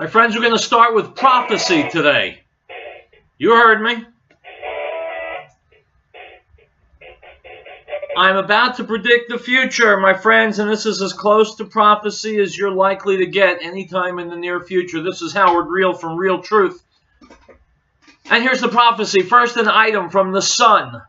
My friends, we're going to start with prophecy today. You heard me. I'm about to predict the future, my friends, and this is as close to prophecy as you're likely to get anytime in the near future. This is Howard Riell from Riell Truth. And here's the prophecy. First, an item from the Sun.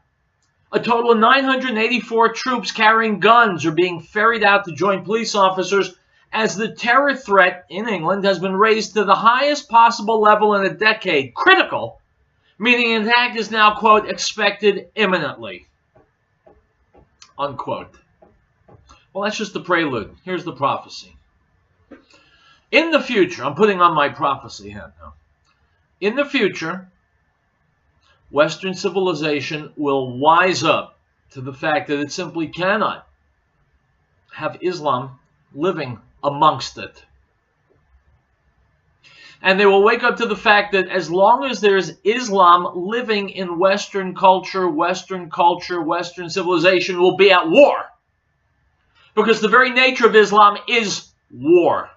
A total of 984 troops carrying guns are being ferried out to join police officers as the terror threat in England has been raised to the highest possible level in a decade. Critical, meaning an attack is now, quote, expected imminently, unquote. Well, that's just the prelude. Here's the prophecy. In the future, I'm putting on my prophecy hat now. In the future, Western civilization will wise up to the fact that it simply cannot have Islam living amongst it. And they will wake up to the fact that as long as there's Islam living in Western culture, Western civilization will be at war. Because the very nature of Islam is war.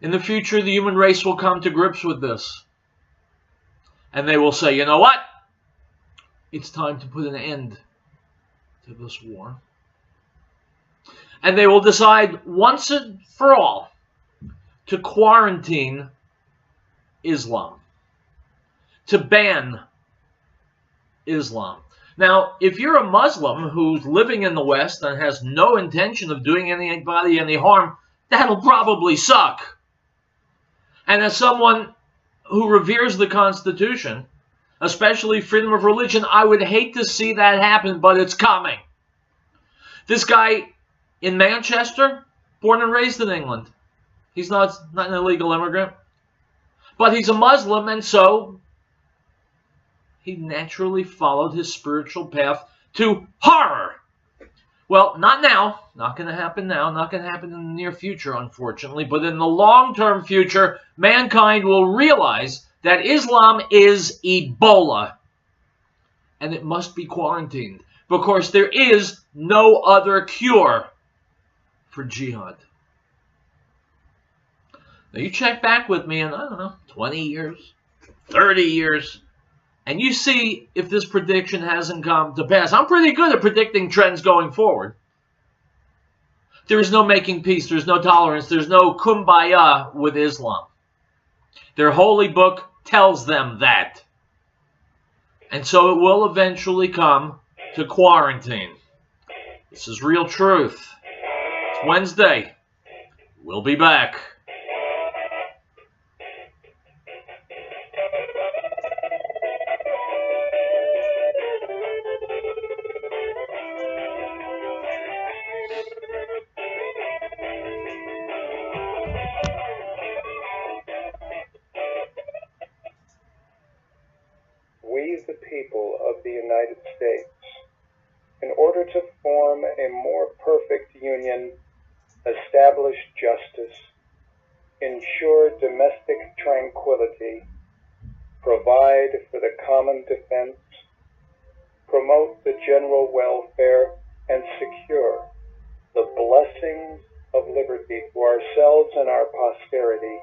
In the future, the human race will come to grips with this. And they will say, you know what? It's time to put an end to this war. And they will decide once and for all to quarantine Islam, to ban Islam. Now, if you're a Muslim who's living in the West and has no intention of doing anybody any harm, that'll probably suck. And as someone who reveres the Constitution, especially freedom of religion, I would hate to see that happen, but it's coming. This guy in Manchester, born and raised in England. He's not an illegal immigrant. But he's a Muslim, and so he naturally followed his spiritual path to horror. Well, not now. Not going to happen now. Not going to happen in the near future, unfortunately. But in the long-term future, mankind will realize that Islam is Ebola. And it must be quarantined. Because there is no other cure for jihad. Now you check back with me in, 20 years, 30 years, and you see if this prediction hasn't come to pass. I'm pretty good at predicting trends going forward. There is no making peace. There's no tolerance. There's no kumbaya with Islam. Their holy book tells them that. And so it will eventually come to quarantine. This is Riell Truth. It's Wednesday. We'll be back. We, the people of the United States, in order to form a more perfect union, establish justice, ensure domestic tranquility, provide for the common defense, promote the general welfare, and secure the blessings of liberty to ourselves and our posterity,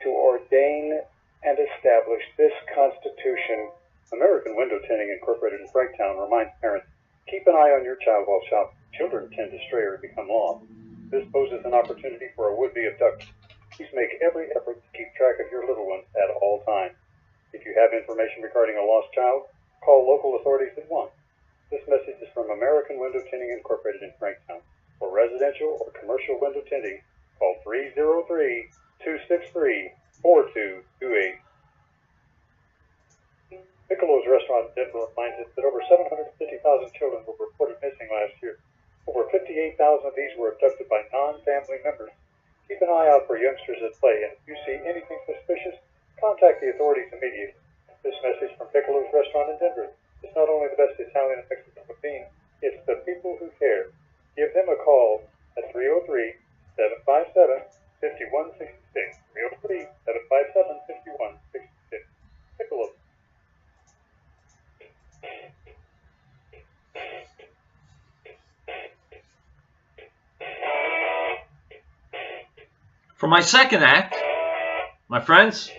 to ordain and establish this Constitution. American Window Tinting Incorporated in Franktown reminds parents, keep an eye on your child while shopping. Children tend to stray or become lost. This poses an opportunity for a would-be abductor. Please make every effort to keep track of your little ones at all times. If you have information regarding a lost child, call local authorities at once. This message is from American Window Tinting Incorporated in Franktown. For residential or commercial window tinting, call 303-263-4228. Piccolo's Restaurant in Denver reminds us that over 750,000 children were reported missing last year. Over 58,000 of these were abducted by non-family members. Keep an eye out for youngsters at play, and if you see anything suspicious, contact the authorities immediately. This message from Piccolo's Restaurant in Denver is not only the best Italian and Mexican cuisine, it's the people who care. Give them a call at 303-757-5166. 303-757-5166. Piccolo. For my second act, my friends,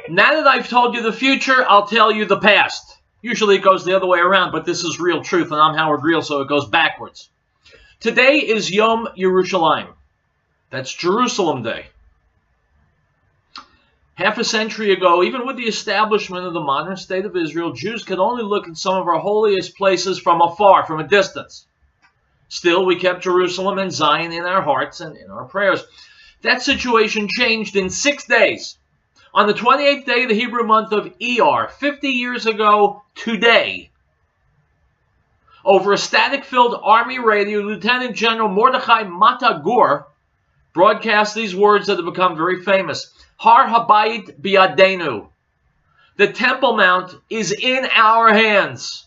now that I've told you the future, I'll tell you the past. Usually it goes the other way around, but this is Riell Truth, and I'm Howard Riell, so it goes backwards. Today is Yom Yerushalayim. That's Jerusalem Day. Half a century ago, even with the establishment of the modern state of Israel, Jews could only look at some of our holiest places from afar, from a distance. Still, we kept Jerusalem and Zion in our hearts and in our prayers. That situation changed in 6 days. On the 28th day of the Hebrew month of Iyar, 50 years ago today, over a static-filled army radio, Lieutenant General Mordechai Matagur broadcast these words that have become very famous. Har Habayit Biadenu. The Temple Mount is in our hands.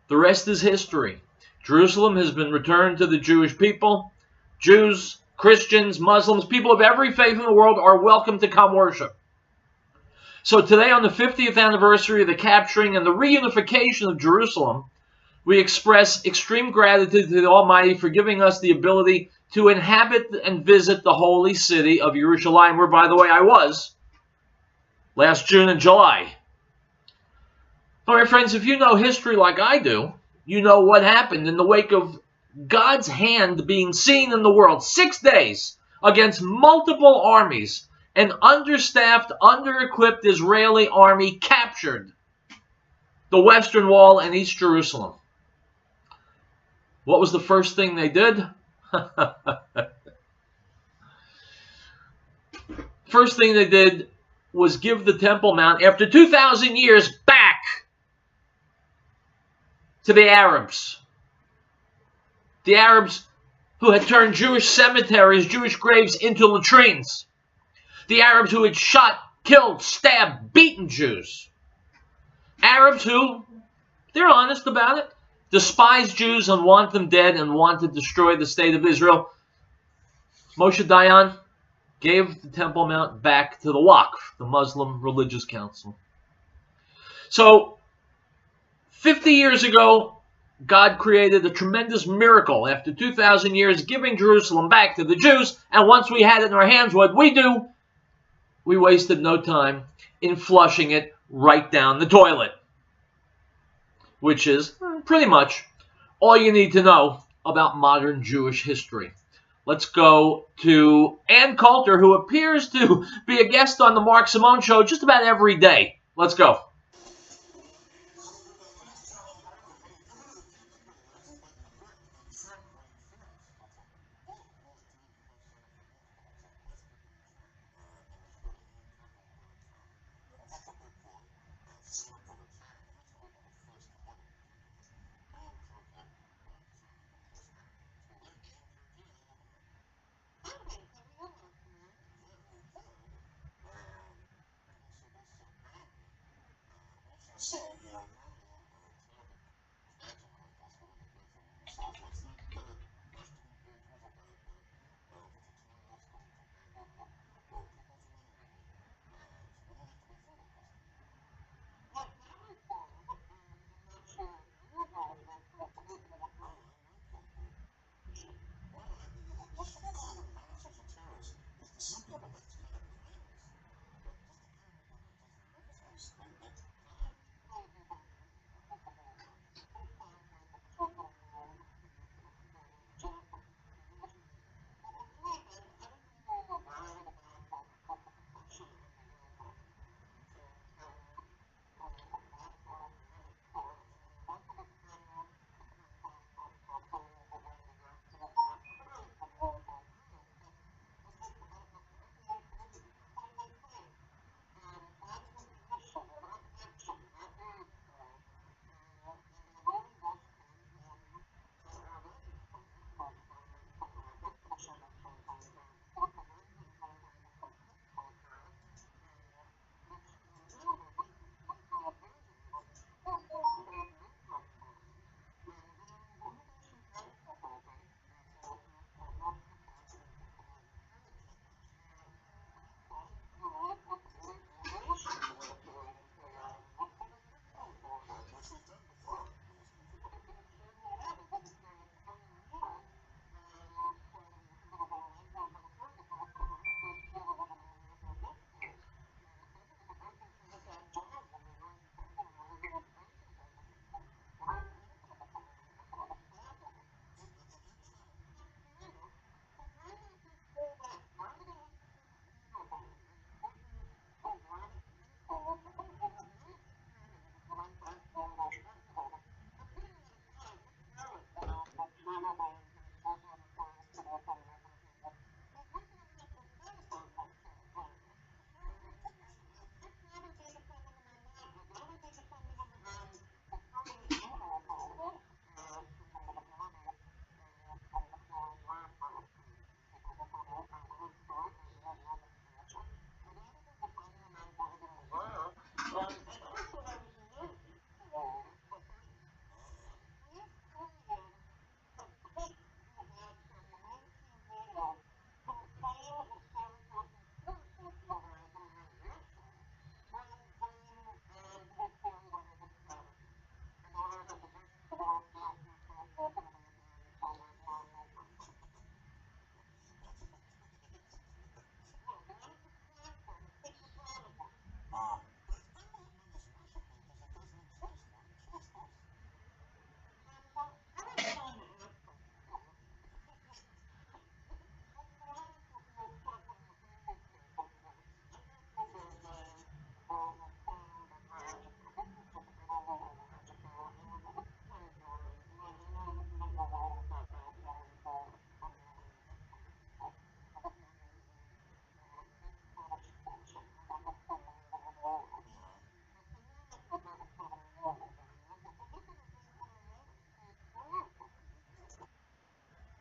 The rest is history. Jerusalem has been returned to the Jewish people. Jews, Christians, Muslims, people of every faith in the world are welcome to come worship. So today, on the 50th anniversary of the capturing and the reunification of Jerusalem, we express extreme gratitude to the Almighty for giving us the ability to inhabit and visit the holy city of Yerushalayim, where, by the way, I was last June and July. All right, friends, if you know history like I do, you know what happened in the wake of God's hand being seen in the world. 6 days against multiple armies. An understaffed, under-equipped Israeli army captured the Western Wall and East Jerusalem. What was the first thing they did? First thing they did was give the Temple Mount, after 2,000 years, back to the Arabs. The Arabs who had turned Jewish cemeteries, Jewish graves into latrines. The Arabs who had shot, killed, stabbed, beaten Jews. Arabs who, they're honest about it, despise Jews and want them dead and want to destroy the state of Israel. Moshe Dayan gave the Temple Mount back to the Waqf, the Muslim Religious Council. So, 50 years ago, God created a tremendous miracle after 2,000 years, giving Jerusalem back to the Jews. And once we had it in our hands, what we do? We wasted no time in flushing it right down the toilet, which is pretty much all you need to know about modern Jewish history. Let's go to Ann Coulter, who appears to be a guest on the Mark Simone Show just about every day. Let's go.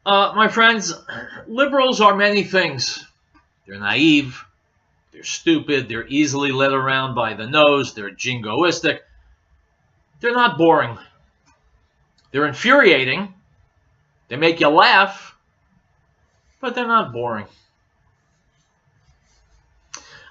My friends, liberals are many things. They're naive, they're stupid, they're easily led around by the nose, they're jingoistic. They're not boring. They're infuriating. They make you laugh, but they're not boring.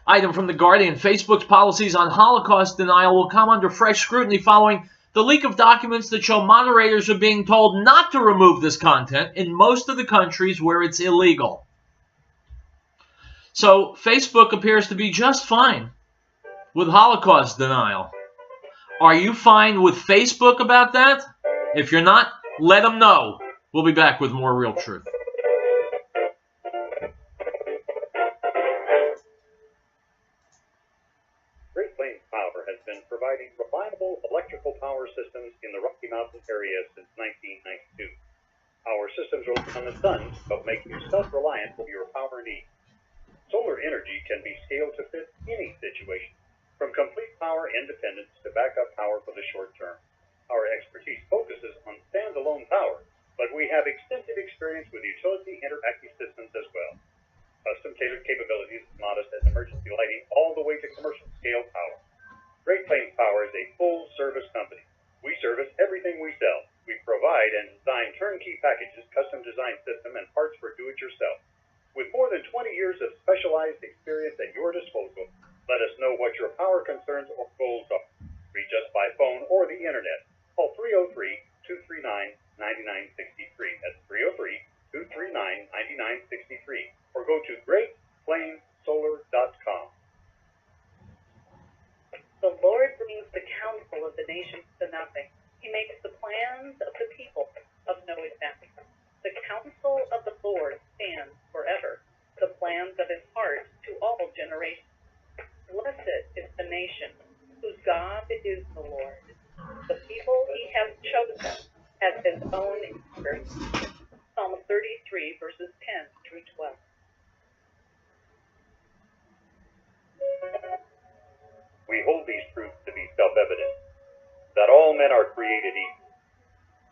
Item from The Guardian: Facebook's policies on Holocaust denial will come under fresh scrutiny following the leak of documents that show moderators are being told not to remove this content in most of the countries where it's illegal. So Facebook appears to be just fine with Holocaust denial. Are you fine with Facebook about that? If you're not, let them know. We'll be back with more Riell Truth. Great Plains Power has been providing reliable electrical power systems in the Rocky Mountain area since 1992. Our systems rely on the sun to help make you self-reliant for your power needs. Solar energy can be scaled to fit any situation, from complete power independence to backup power for the short term. Our expertise focuses on standalone power, but we have extensive experience with utility interactive systems as well. Custom-tailored capabilities as modest as emergency lighting all the way to commercial-scale power. Great Plains Power is a full-service company. We service everything we sell. We provide and design turnkey packages, custom-designed system, and parts for do-it-yourself. With more than 20 years of specialized experience at your disposal, let us know what your power concerns or goals are. Reach us by phone or the internet. Call 303-239-9963. That's 303-239-9963. Or go to GreatPlainsSolar.com. The Lord brings the counsel of the nations to nothing. He makes the plans of the people of no effect. The counsel of the Lord stands forever, the plans of his heart to all generations. Blessed is the nation whose God is the Lord, the people he has chosen as his own inheritance. Psalm 33, verses 10 through 12. We hold these truths to be self-evident, that all men are created equal,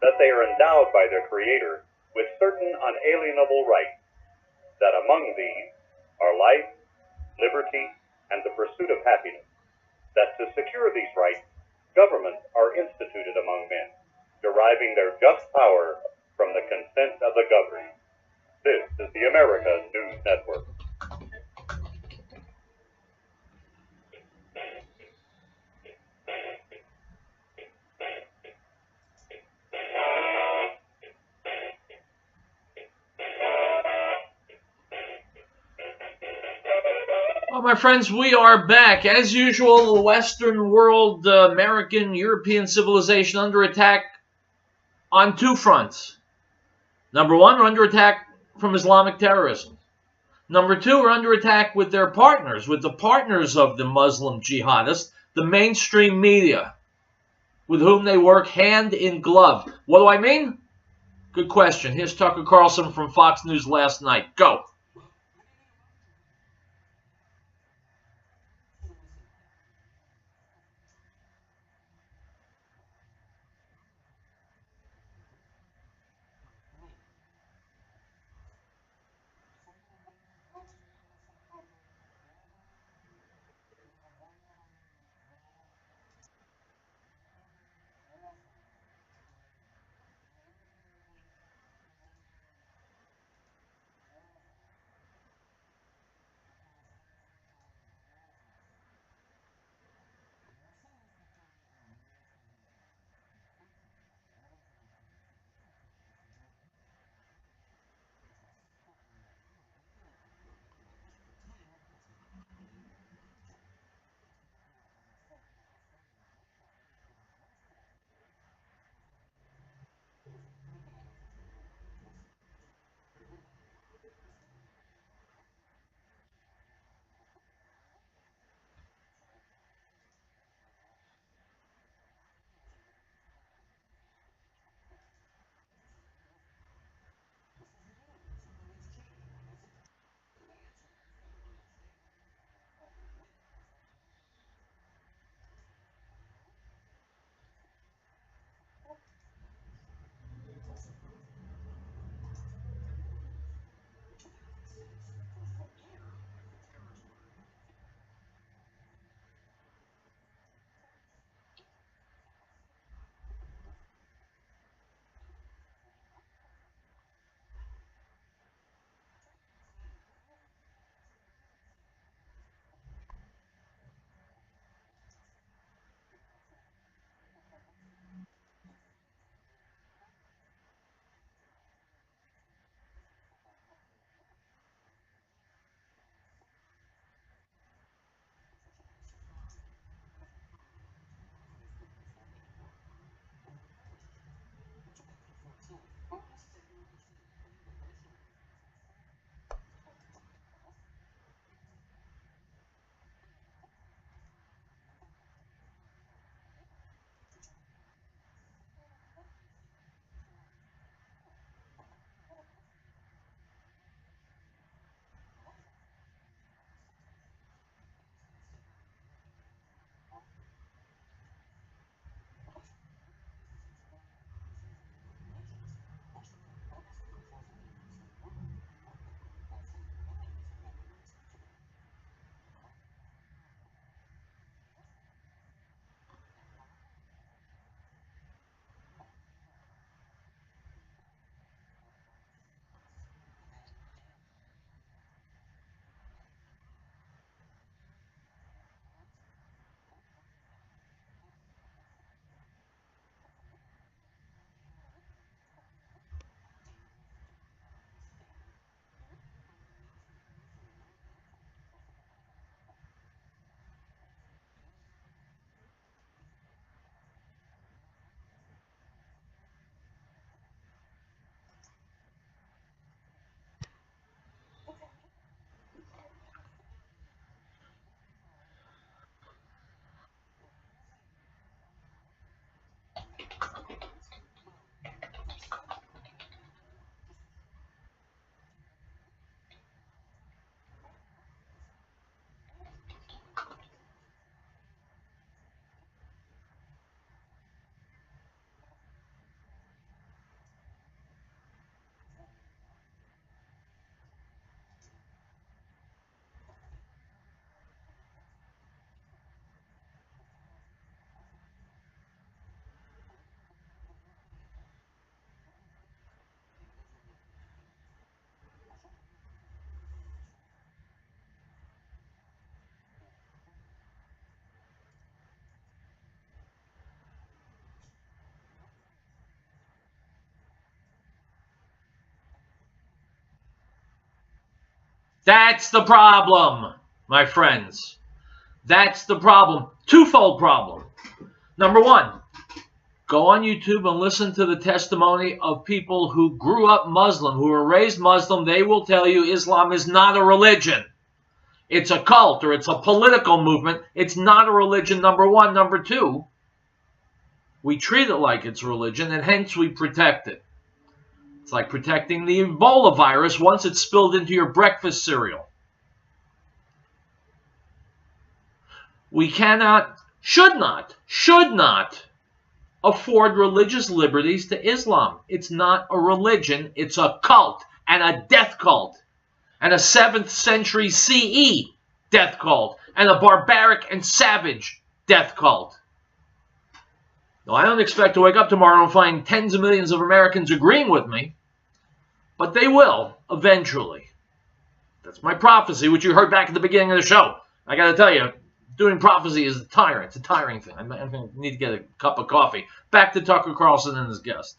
that they are endowed by their Creator with certain unalienable rights, that among these are life, liberty, and the pursuit of happiness, that to secure these rights, governments are instituted among men, deriving their just power from the consent of the governed. This is the America News Network. Well, my friends, we are back. As usual, the Western world, American, European civilization under attack on two fronts. Number one, we're under attack from Islamic terrorism. Number two, we're under attack with their partners, with the partners of the Muslim jihadists, the mainstream media, with whom they work hand in glove. What do I mean? Good question. Here's Tucker Carlson from Fox News last night. Go. That's the problem, my friends. That's the problem. Twofold problem. Number one, go on YouTube and listen to the testimony of people who grew up Muslim, who were raised Muslim. They will tell you Islam is not a religion. It's a cult or it's a political movement. It's not a religion, number one. Number two, we treat it like it's religion, and hence we protect it. It's like protecting the Ebola virus once it's spilled into your breakfast cereal. We cannot, should not afford religious liberties to Islam. It's not a religion. It's a cult, and a death cult, and a 7th century CE death cult, and a barbaric and savage death cult. Now, I don't expect to wake up tomorrow and find tens of millions of Americans agreeing with me, but they will eventually. That's my prophecy, which you heard back at the beginning of the show. I got to tell you, doing prophecy is It's a tiring thing. I need to get a cup of coffee. Back to Tucker Carlson and his guest.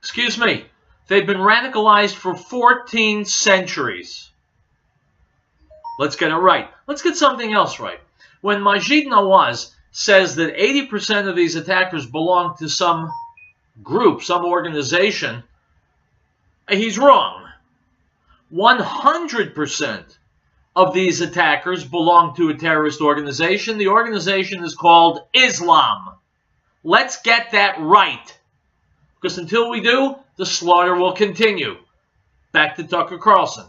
Excuse me. They've been radicalized for 14 centuries. Let's get it right. Let's get something else right. When Majid Nawaz says that 80% of these attackers belong to some group, some organization, he's wrong. 100% of these attackers belong to a terrorist organization. The organization is called Islam. Let's get that right. Because until we do, the slaughter will continue. Back to Tucker Carlson.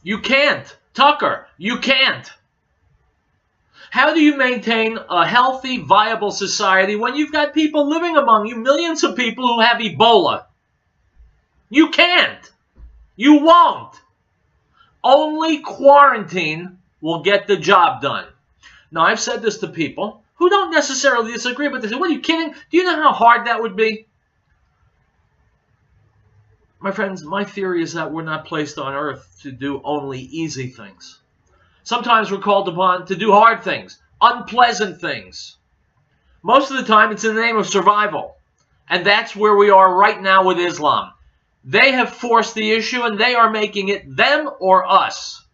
You can't. Tucker, you can't. How do you maintain a healthy, viable society when you've got people living among you, millions of people who have Ebola? You can't. You won't. Only quarantine will get the job done. Now, I've said this to people who don't necessarily disagree, but they say, what, are you kidding? Do you know how hard that would be? My friends, my theory is that we're not placed on earth to do only easy things. Sometimes we're called upon to do hard things, unpleasant things. Most of the time, it's in the name of survival. And that's where we are right now with Islam. They have forced the issue, and they are making it them or us.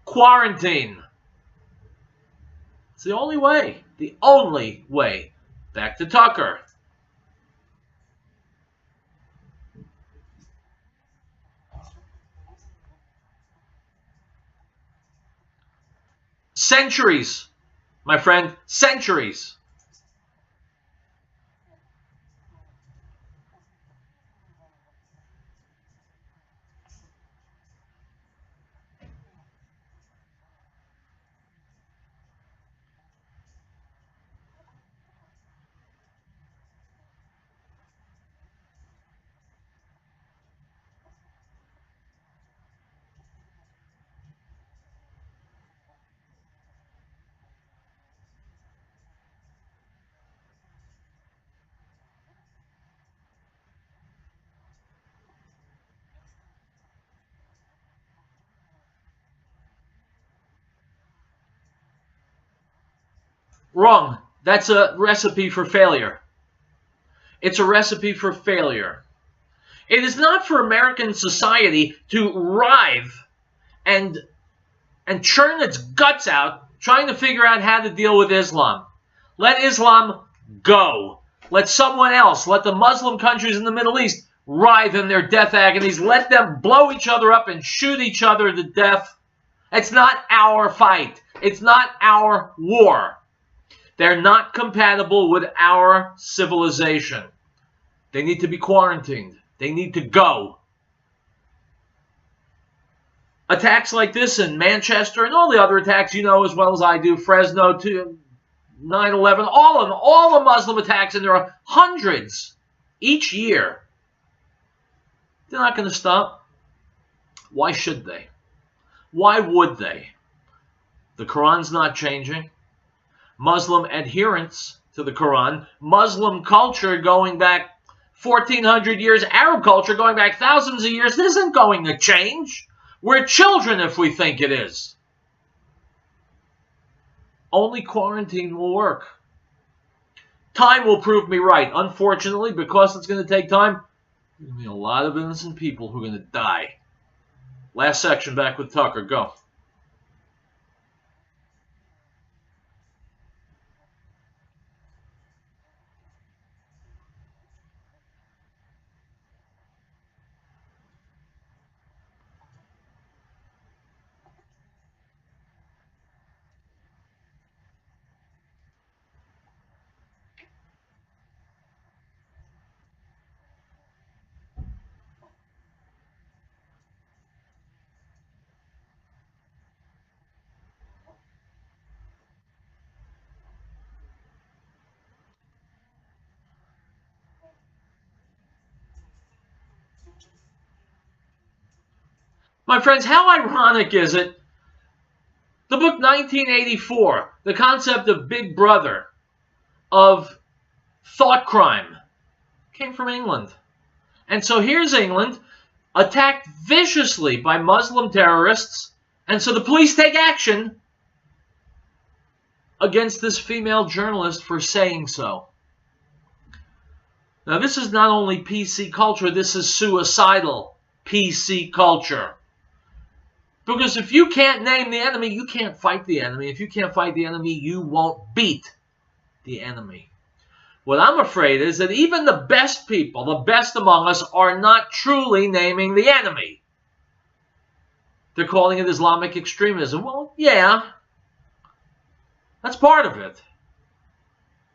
Quarantine. It's the only way. The only way. Back to Tucker. Centuries, my friend, centuries. Wrong. That's a recipe for failure. It's a recipe for failure. It is not for American society to writhe and churn its guts out trying to figure out how to deal with Islam. Let Islam go. Let someone else, let the Muslim countries in the Middle East writhe in their death agonies. Let them blow each other up and shoot each other to death. It's not our fight. It's not our war. They're not compatible with our civilization. They need to be quarantined. They need to go. Attacks like this in Manchester and all the other attacks you know as well as I do, Fresno, 9/11, all of them, all the Muslim attacks, and there are hundreds each year. They're not going to stop. Why should they? Why would they? The Quran's not changing. Muslim adherence to the Quran, Muslim culture going back 1,400 years, Arab culture going back thousands of years, this isn't going to change. We're children if we think it is. Only quarantine will work. Time will prove me right. Unfortunately, because it's going to take time, there's going to be a lot of innocent people who are going to die. Last section, back with Tucker. Go. My friends, how ironic is it? The book 1984, the concept of Big Brother, of thought crime, came from England. And so here's England, attacked viciously by Muslim terrorists, and so the police take action against this female journalist for saying so. Now this is not only PC culture, this is suicidal PC culture. Because if you can't name the enemy, you can't fight the enemy. If you can't fight the enemy, you won't beat the enemy. What I'm afraid is that even the best people, the best among us, are not truly naming the enemy. They're calling it Islamic extremism. Well, yeah, that's part of it.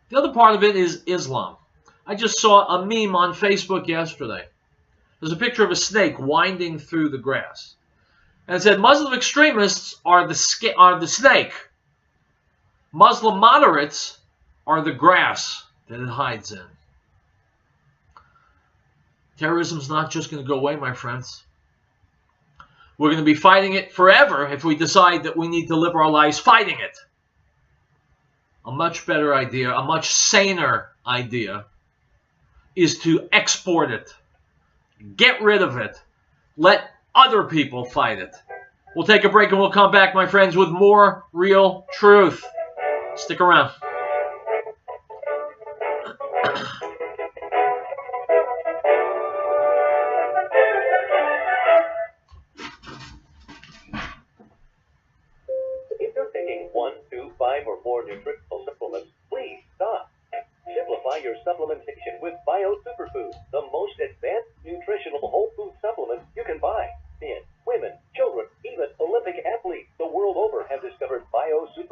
The other part of it is Islam. I just saw a meme on Facebook yesterday. There's a picture of a snake winding through the grass. And it said, Muslim extremists are the snake. Muslim moderates are the grass that it hides in. Terrorism's not just going to go away, my friends. We're going to be fighting it forever if we decide that we need to live our lives fighting it. A much better idea, a much saner idea, is to export it. Get rid of it. Let other people fight it. We'll take a break and we'll come back, my friends, with more Riell Truth. Stick around. If you're taking 1, 2, 5, or more nutritional supplements, please stop. Simplify your supplementation with Bio Superfood, the most advanced nutritional whole food supplement you can buy. Men, women, children, even Olympic athletes the world over have discovered Bio Superfood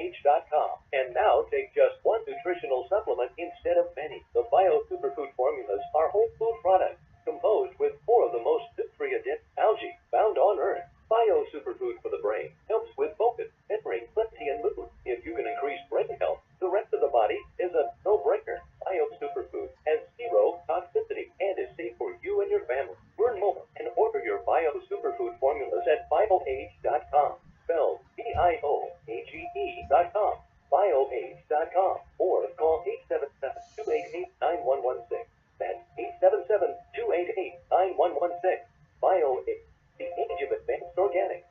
BioAge.com. And now take just one nutritional supplement instead of many. The Bio Superfood formulas are whole food products composed with 4 of the most nutrient-dense algae found on Earth. Bio Superfood for the brain helps with focus, memory, clarity, and mood. If you can increase brain health, the rest of the body is a no-brainer. Bio Superfood has 0 toxicity and is safe for you and your family. Learn more and order your Bio Superfood formulas at BioAge.com. Spelled BioAge.com. BioAge.com. Or call 877-288-9116. That's 877-288-9116. BioAge, the age of advanced organics.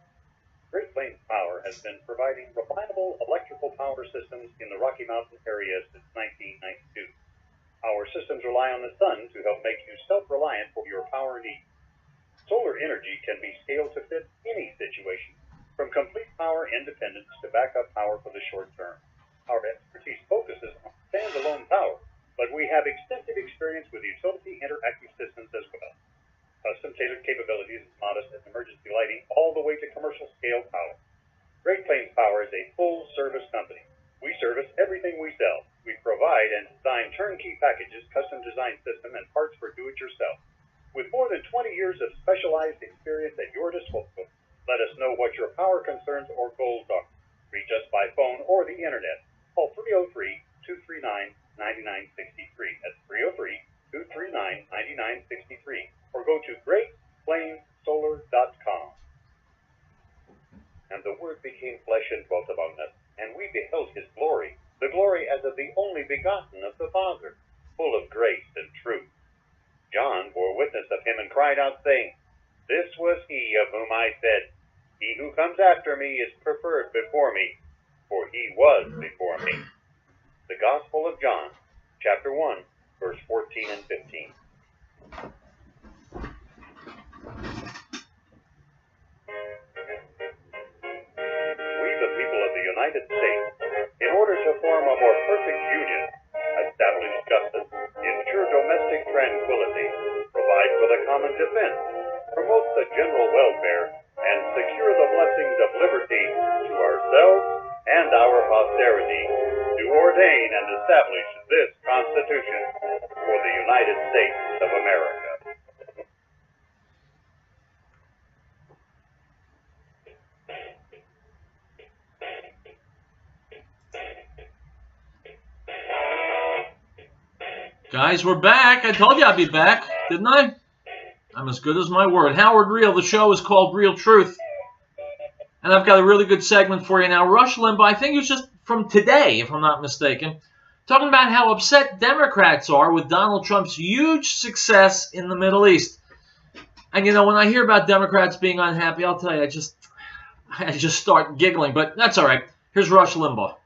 Great Plains Power has been providing reliable electrical power systems in the Rocky Mountain area since 1992. Our systems rely on the sun to help make you self-reliant for your power needs. Solar energy can be scaled to fit any situation, from complete power independence to backup power for the short term. Our expertise focuses on standalone power, but we have extensive experience with utility interactive systems as well. Custom tailored capabilities as modest as emergency lighting all the way to commercial scale power. Great Plains Power is a full service company. We service everything we sell. We provide and design turnkey packages, custom design system, and parts for do-it-yourself. With more than 20 years of specialized experience at your disposal, let us know what your power concerns or goals are. Reach us by phone or the internet. Call 303-239-9963. That's 303-239-9963. Or go to GreatPlainsSolar.com. And the Word became flesh and dwelt among us, and we beheld his glory, the glory as of the only begotten of the Father, full of grace and truth. John bore witness of him and cried out, saying, This was he of whom I said, He who comes after me is preferred before me, for he was before me. The Gospel of John, chapter 1, verse 14 and 15. We, the people of the United States, in order to form a more perfect union, establish justice, ensure domestic tranquility, provide for the common defense, promote the general welfare, and secure the blessings of liberty to ourselves and our posterity, do ordain and establish this Constitution for the United States of America. Guys, we're back. I told you I'd be back, didn't I? I'm as good as my word. Howard Riell, the show is called Riell Truth. And I've got a really good segment for you now. Rush Limbaugh, I think it was just from today, if I'm not mistaken, talking about how upset Democrats are with Donald Trump's huge success in the Middle East. And, you know, when I hear about Democrats being unhappy, I'll tell you, I just start giggling. But that's all right. Here's Rush Limbaugh.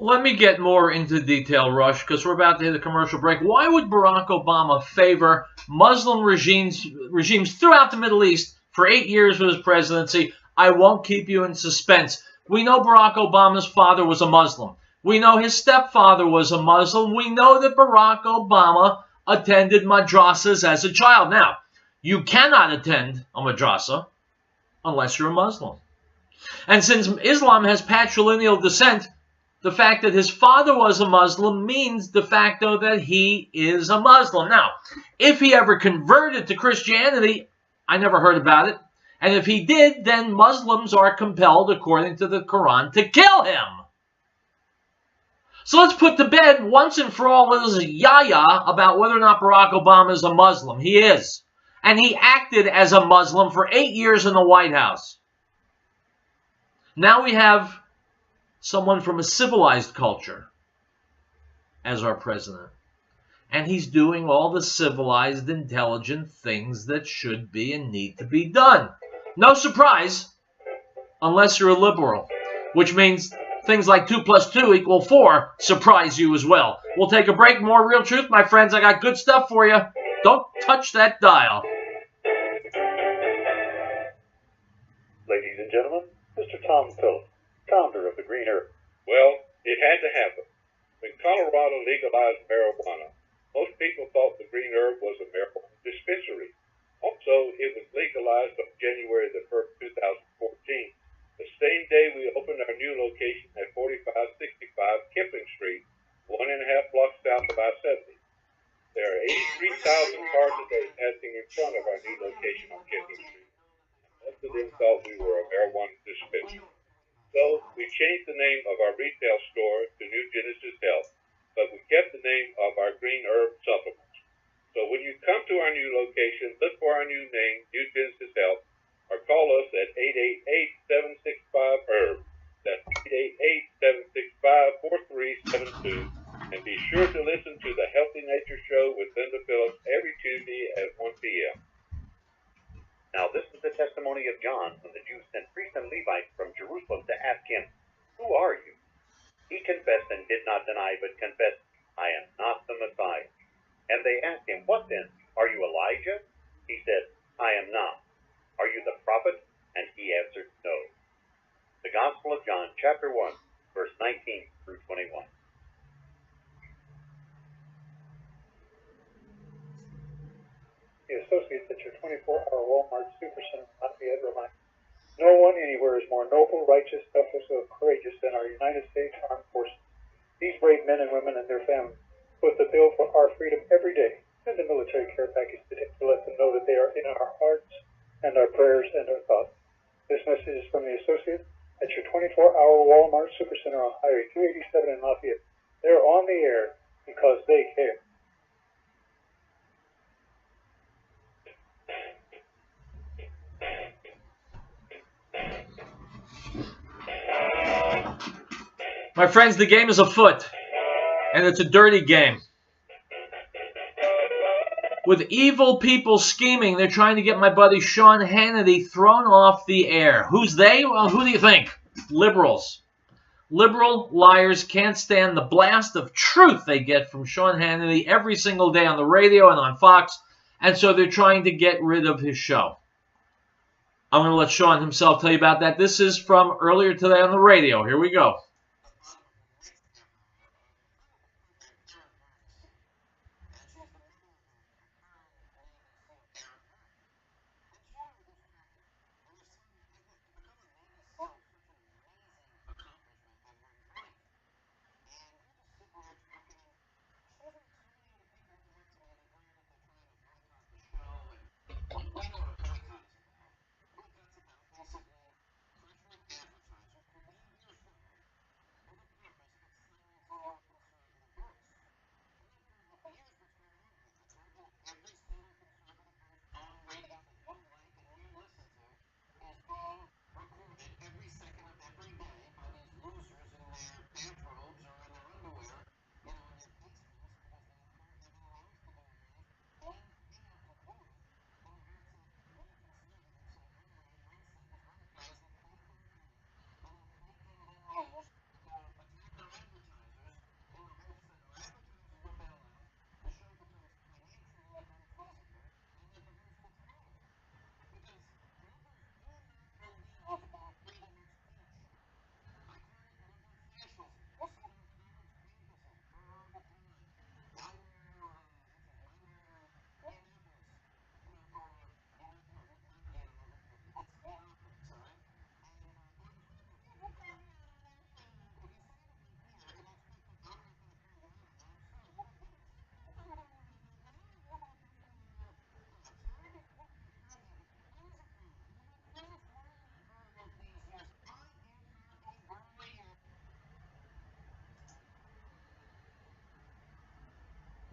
Let me get more into detail, Rush, because we're about to hit a commercial break. Why would Barack Obama favor Muslim regimes throughout the Middle East for 8 years of his presidency? I won't keep you in suspense. We know Barack Obama's father was a Muslim. We know his stepfather was a Muslim. We know that Barack Obama attended madrasas as a child. Now, you cannot attend a madrasa unless you're a Muslim. And since Islam has patrilineal descent, the fact that his father was a Muslim means de facto that he is a Muslim. Now, if he ever converted to Christianity, I never heard about it. And if he did, then Muslims are compelled, according to the Quran, to kill him. So let's put to bed once and for all this yaya about whether or not Barack Obama is a Muslim. He is. And he acted as a Muslim for 8 years in the White House. Now we have someone from a civilized culture as our president. And he's doing all the civilized, intelligent things that should be and need to be done. No surprise, unless you're a liberal, which means things like 2 + 2 = 4 surprise you as well. We'll take a break. More Real Truth, my friends. I got good stuff for you. Don't touch that dial. Ladies and gentlemen, Mr. Tom Phillips, founder of the Green Earth. Well, it had to happen. When Colorado legalized marijuana, most people thought the Green Herb was a marijuana dispensary. Also, it was legalized on January the 1st, 2014, the same day we opened our new location at 4565 Kipling Street, 1.5 blocks south of I-70. There are 83,000 cars a day passing in front of our new location on Kipling Street. Most of them thought we were a marijuana dispensary. So we changed the name of our retail store to New Genesis Health, but we kept the name of our Green Herb Supplements. So when you come to our new location, look for our new name, New Genesis Health, or call us at 888-765-HERB. That's 888-765-4372. And be sure to listen to the Healthy Nature Show with Linda Phillips every Tuesday at 1 p.m. Now this is the testimony of John when the Jews sent priests and Levites from Jerusalem to ask him, "Who are you?" He confessed and did not deny, but confessed, "I am not the Messiah." And they asked him, "What then? Are you Elijah?" He said, "I am not." "Are you the prophet?" And he answered, "No." The Gospel of John, chapter 1, verse 19 through 21. The associates at your 24-hour Walmart Supercenter Lafayette remind you, no one anywhere is more noble, righteous, selfless, or courageous than our United States Armed Forces. These brave men and women and their families foot the bill for our freedom every day. Send a military care package today to let them know that they are in our hearts and our prayers and our thoughts. This message is from the associates at your 24-hour Walmart Supercenter on Highway 287 in Lafayette. They're on the air because they care. My friends, the game is afoot, and it's a dirty game. With evil people scheming, they're trying to get my buddy Sean Hannity thrown off the air. Who's they? Well, who do you think? Liberals. Liberal liars can't stand the blast of truth they get from Sean Hannity every single day on the radio and on Fox, and so they're trying to get rid of his show. I'm going to let Sean himself tell you about that. This is from earlier today on the radio. Here we go.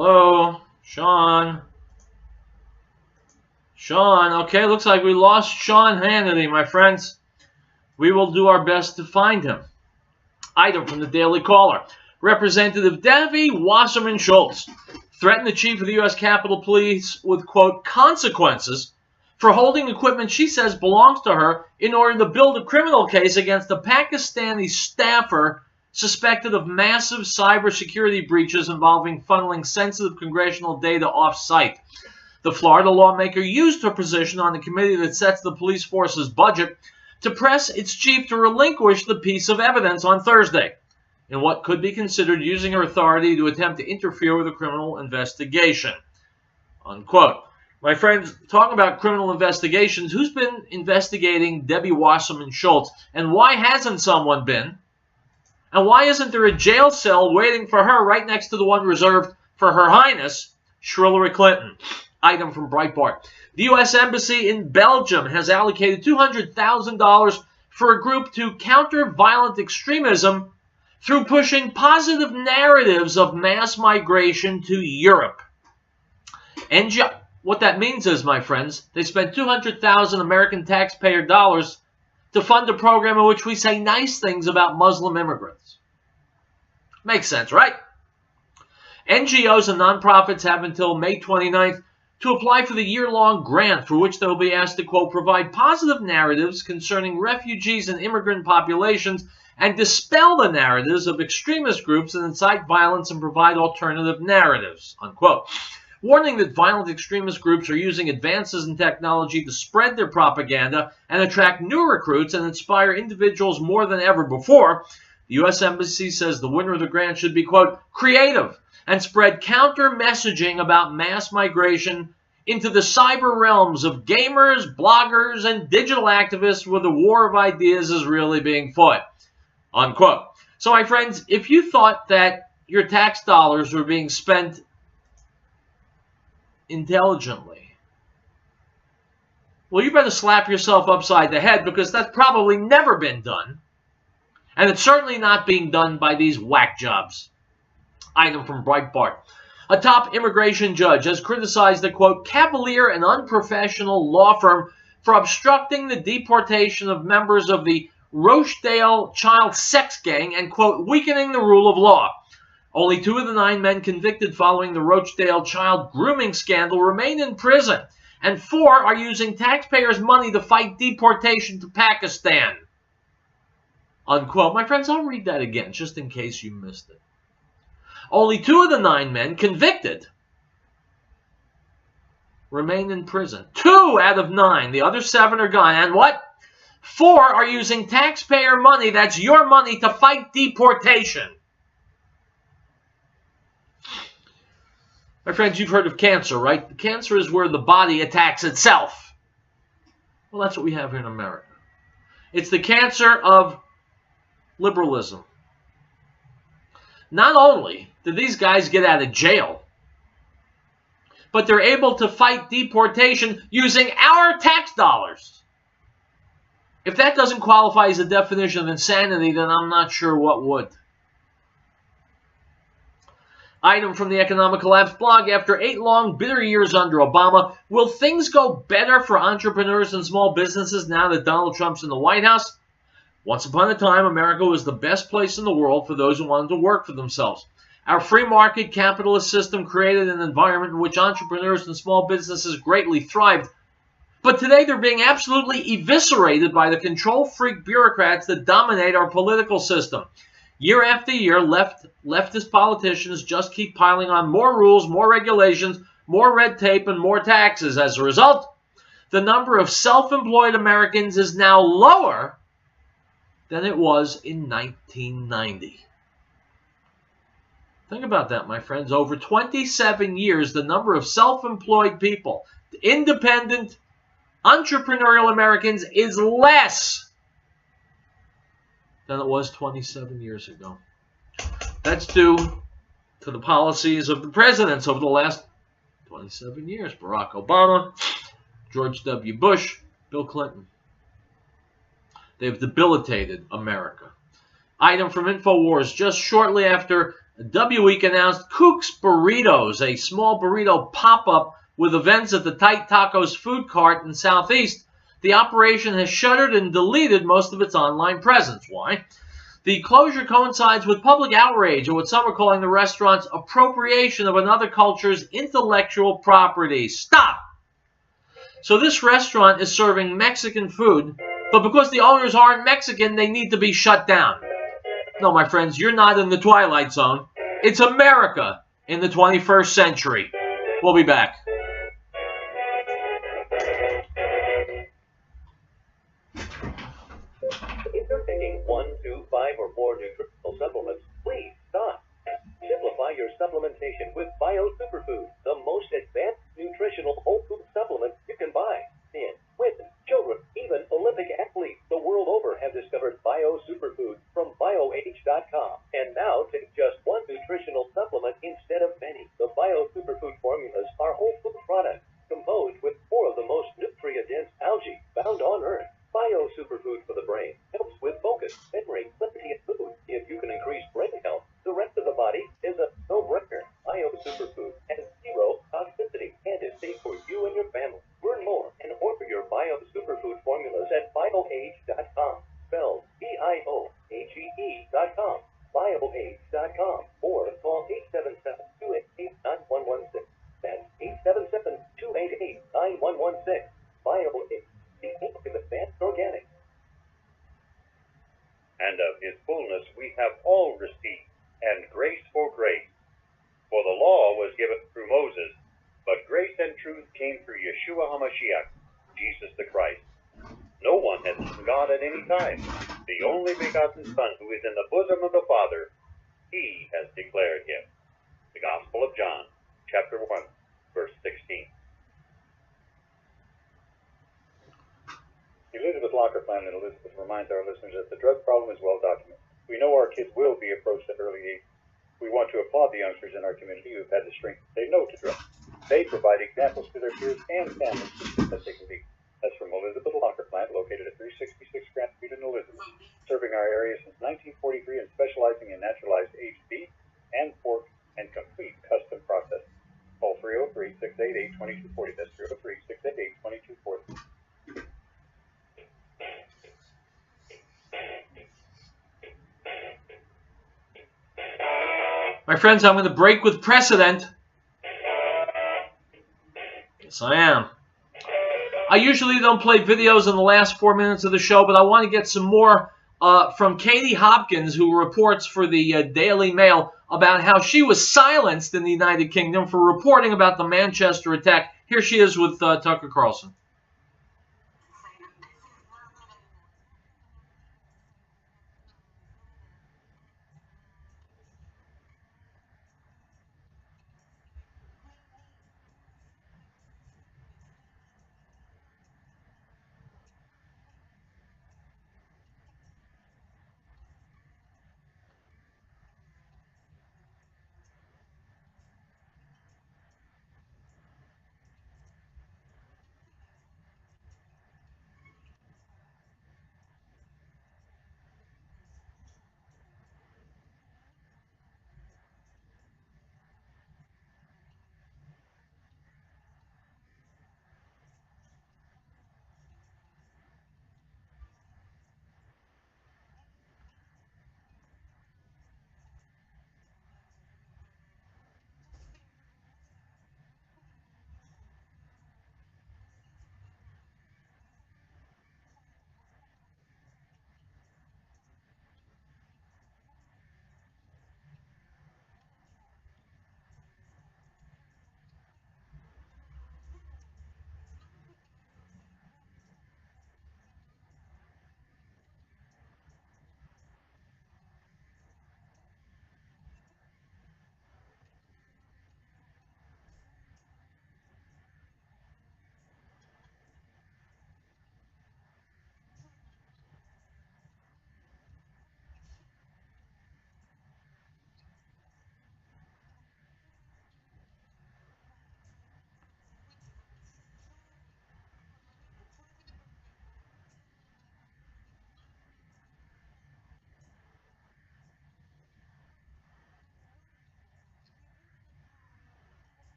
Hello? Sean? Sean, okay, looks like we lost Sean Hannity, my friends. We will do our best to find him. Item from the Daily Caller. Representative Debbie Wasserman Schultz threatened the chief of the U.S. Capitol Police with, quote, consequences for holding equipment she says belongs to her in order to build a criminal case against a Pakistani staffer suspected of massive cybersecurity breaches involving funneling sensitive congressional data off-site. The Florida lawmaker used her position on the committee that sets the police force's budget to press its chief to relinquish the piece of evidence on Thursday, in what could be considered using her authority to attempt to interfere with a criminal investigation. Unquote. My friends, talking about criminal investigations, who's been investigating Debbie Wasserman Schultz? And why hasn't someone been? And why isn't there a jail cell waiting for her right next to the one reserved for Her Highness, Hillary Clinton? Item from Breitbart. The U.S. Embassy in Belgium has allocated $200,000 for a group to counter violent extremism through pushing positive narratives of mass migration to Europe. What that means is, my friends, they spent 200,000 American taxpayer dollars to fund a program in which we say nice things about Muslim immigrants. Makes sense, right? NGOs and nonprofits have until May 29th to apply for the year-long grant for which they will be asked to, quote, provide positive narratives concerning refugees and immigrant populations and dispel the narratives of extremist groups that incite violence and provide alternative narratives, unquote. Warning that violent extremist groups are using advances in technology to spread their propaganda and attract new recruits and inspire individuals more than ever before, the U.S. Embassy says the winner of the grant should be, quote, creative and spread counter-messaging about mass migration into the cyber realms of gamers, bloggers, and digital activists where the war of ideas is really being fought, unquote. So, my friends, if you thought that your tax dollars were being spent intelligently, well, you better slap yourself upside the head, because that's probably never been done. And it's certainly not being done by these whack jobs. Item from Breitbart. A top immigration judge has criticized the, quote, cavalier and unprofessional law firm for obstructing the deportation of members of the Rochdale child sex gang and, quote, weakening the rule of law. Only 2 of the 9 men convicted following the Rochdale child grooming scandal remain in prison, and 4 are using taxpayers' money to fight deportation to Pakistan, unquote. My friends, I'll read that again just in case you missed it. Only 2 of the 9 men convicted remain in prison. 2 out of 9. The other 7 are gone. And what? 4 are using taxpayer money, that's your money, to fight deportation. My friends, you've heard of cancer, right? Cancer is where the body attacks itself. Well, that's what we have here in America. It's the cancer of liberalism. Not only did these guys get out of jail, but they're able to fight deportation using our tax dollars. If that doesn't qualify as a definition of insanity, then I'm not sure what would. Item from the Economic Collapse blog. After 8 long, bitter years under Obama, will things go better for entrepreneurs and small businesses now that Donald Trump's in the White House? Once upon a time, America was the best place in the world for those who wanted to work for themselves. Our free market capitalist system created an environment in which entrepreneurs and small businesses greatly thrived. But today they're being absolutely eviscerated by the control freak bureaucrats that dominate our political system. Year after year, leftist politicians just keep piling on more rules, more regulations, more red tape, and more taxes. As a result, the number of self-employed Americans is now lower than it was in 1990. Think about that, my friends. Over 27 years, the number of self-employed people, independent, entrepreneurial Americans, is less than it was 27 years ago. That's due to the policies of the presidents over the last 27 years. Barack Obama, George W. Bush, Bill Clinton. They've debilitated America. Item from InfoWars. Just shortly after W Week announced Kook's Burritos, a small burrito pop-up with events at the Tight Tacos food cart in Southeast. The operation has shuttered and deleted most of its online presence. Why? The closure coincides with public outrage at what some are calling the restaurant's appropriation of another culture's intellectual property. Stop! So this restaurant is serving Mexican food, but because the owners aren't Mexican, they need to be shut down. No, my friends, you're not in the Twilight Zone. It's America in the 21st century. We'll be back. If you're taking 1, 2, 5, or more nutritional supplements, please stop. Simplify your supplementation with Bio Superfood, the most advanced nutritional whole food supplement you can buy. Men, women, children, even Olympic athletes the world over have discovered Bio Superfood from BioAge.com. And now take just one nutritional supplement instead of many. The Bio Superfood formulas are whole food products composed with 4 of the most nutrient-dense algae found on Earth. Bio Superfood for the brain helps with focus, memory, clarity, and mood. If you can increase brain health, the rest of the body is a no-brainer. Bio Superfood has 0 toxicity and is safe for you and your family. Learn more and order your Bio Superfood formulas at BioAge.com. Spelled BioAge.com. BioAge.com. Or call 877-288-9116. That's 877-288-9116. BioAge, the ink of advanced organic. And of his fullness we have all received, and grace for grace. For the law was given through Moses, but grace and truth came through Yeshua HaMashiach, Jesus the Christ. No one has seen God at any time. The only begotten Son, who is in the bosom of the Father, he has declared him. The Gospel of John, chapter 1, verse 16. Elizabeth Locker Flaman and Elizabeth reminds our listeners that the drug problem is well documented. We know our kids will be approached at early age. We want to applaud the youngsters in our community who have had the strength to say no to drugs. They provide examples to their peers and families that they can be. That's from Elizabeth Locker Plant, located at 366 Grant Street in Elizabeth, serving our area since 1943 and specializing in naturalized aged beef and pork and complete custom processing. Call 303-688-2240. That's 303-688-2240. My friends, I'm going to break with precedent. Yes, I am. I usually don't play videos in the last 4 minutes of the show, but I want to get some more from Katie Hopkins, who reports for the Daily Mail about how she was silenced in the United Kingdom for reporting about the Manchester attack. Here she is with Tucker Carlson.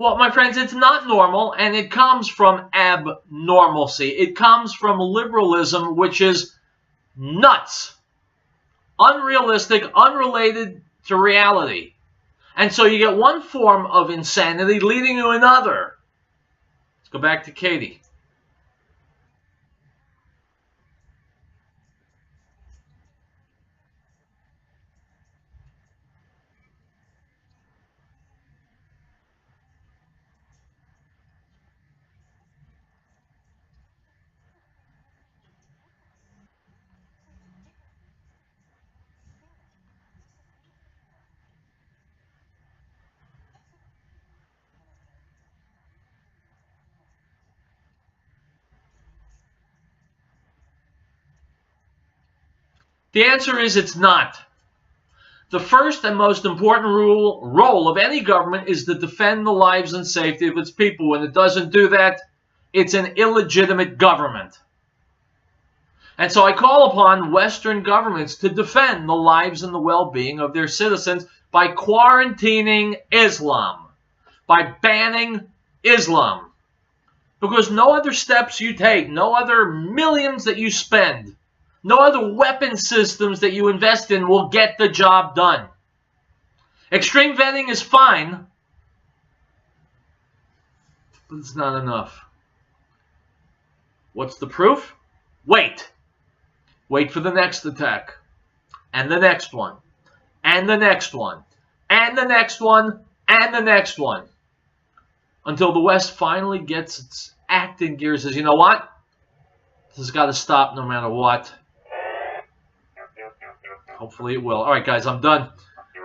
Well, my friends, it's not normal, and it comes from abnormalcy. It comes from liberalism, which is nuts, unrealistic, unrelated to reality. And so you get one form of insanity leading to another. Let's go back to Katie. The answer is it's not. The first and most important role of any government is to defend the lives and safety of its people. When it doesn't do that, it's an illegitimate government. And so I call upon Western governments to defend the lives and the well-being of their citizens by quarantining Islam, by banning Islam. Because no other steps you take, no other millions that you spend, no other weapon systems that you invest in will get the job done. Extreme vetting is fine, but it's not enough. What's the proof? Wait. Wait for the next attack, and the next one, and the next one, and the next one, and the next one, until the West finally gets its act in gear and says, you know what? This has got to stop no matter what. Hopefully it will. All right, guys, I'm done.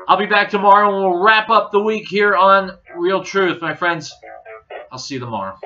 I'll be back tomorrow, and we'll wrap up the week here on Riell Truth, my friends. I'll see you tomorrow.